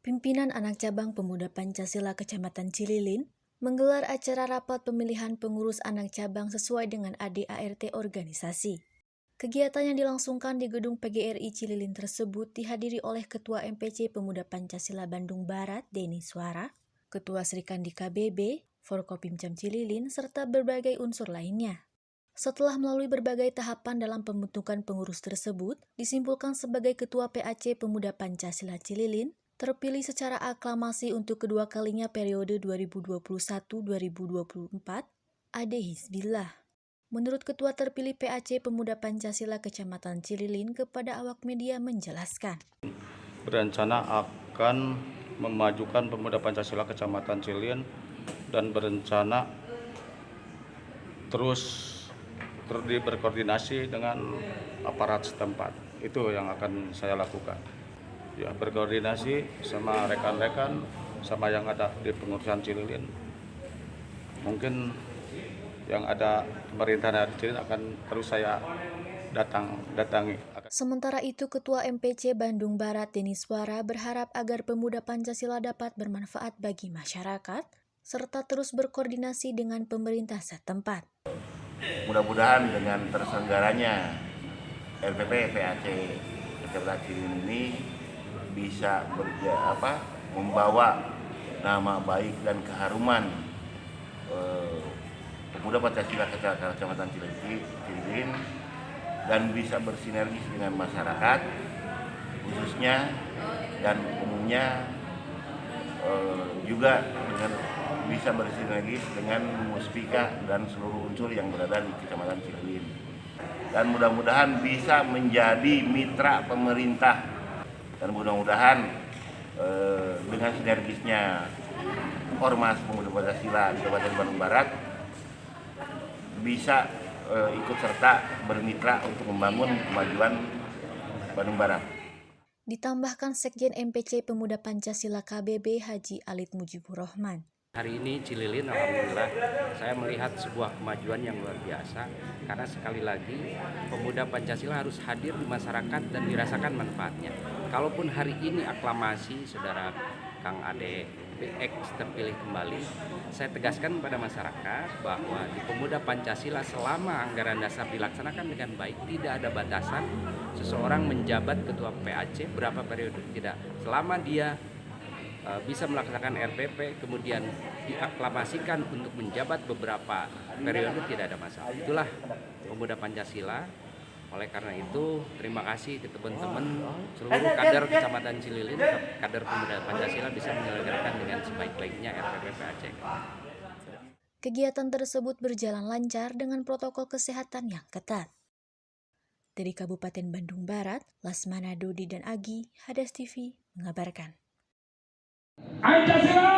Pimpinan Anak Cabang Pemuda Pancasila Kecamatan Cililin menggelar acara rapat pemilihan pengurus anak cabang sesuai dengan ADART organisasi. Kegiatan yang dilangsungkan di gedung PGRI Cililin tersebut dihadiri oleh Ketua MPC Pemuda Pancasila Bandung Barat, Denny Suara, Ketua Serikandi KBB, Forkopimcam Cililin, serta berbagai unsur lainnya. Setelah melalui berbagai tahapan dalam pembentukan pengurus tersebut, disimpulkan sebagai Ketua PAC Pemuda Pancasila Cililin, terpilih secara aklamasi untuk kedua kalinya periode 2021-2024, Ade Hizbillah. Menurut Ketua terpilih PAC Pemuda Pancasila Kecamatan Cililin kepada awak media menjelaskan. Berencana akan memajukan Pemuda Pancasila Kecamatan Cililin dan berencana terus berkoordinasi dengan aparat setempat. Itu yang akan saya lakukan. Ya, berkoordinasi sama rekan-rekan, sama yang ada di pengurusan Cililin. Mungkin yang ada pemerintahan di Cililin akan terus saya datangi. Sementara itu, Ketua MPC Bandung Barat Denny Suara berharap agar pemuda Pancasila dapat bermanfaat bagi masyarakat, serta terus berkoordinasi dengan pemerintah setempat. Mudah-mudahan dengan terselenggaranya RPP PAC Kecamatan Cililin ini bisa membawa nama baik dan keharuman pemuda Pancasila Kecamatan Cililin dan bisa bersinergi dengan masyarakat khususnya dan umumnya, juga dengan bisa bersinergi dengan Muspika dan seluruh unsur yang berada di Kecamatan Cililin, dan mudah-mudahan bisa menjadi mitra pemerintah, dan mudah-mudahan dengan sinergisnya Ormas Pemuda Pancasila di Kabupaten Bandung Barat bisa ikut serta bermitra untuk membangun kemajuan Bandung Barat. Ditambahkan Sekjen MPC Pemuda Pancasila KBB Haji Alit Mujibur Rahman. Hari ini Cililin, alhamdulillah, saya melihat sebuah kemajuan yang luar biasa karena sekali lagi pemuda Pancasila harus hadir di masyarakat dan dirasakan manfaatnya. Kalaupun hari ini aklamasi saudara Kang Ade PX terpilih kembali, saya tegaskan kepada masyarakat bahwa di pemuda Pancasila selama anggaran dasar dilaksanakan dengan baik, tidak ada batasan seseorang menjabat ketua PAC berapa periode, tidak. Selama dia bisa melaksanakan RPP kemudian diaklamasikan untuk menjabat beberapa periode, tidak ada masalah. Itulah pemuda Pancasila. Oleh karena itu, terima kasih ke teman-teman seluruh kader Kecamatan Cililin, kader pemuda Pancasila bisa menyelenggarakan dengan sebaik-baiknya RPP PAC. Kegiatan tersebut berjalan lancar dengan protokol kesehatan yang ketat. Dari Kabupaten Bandung Barat, Lasmana Dodi dan Agi, Hadas TV mengabarkan. Pancasila!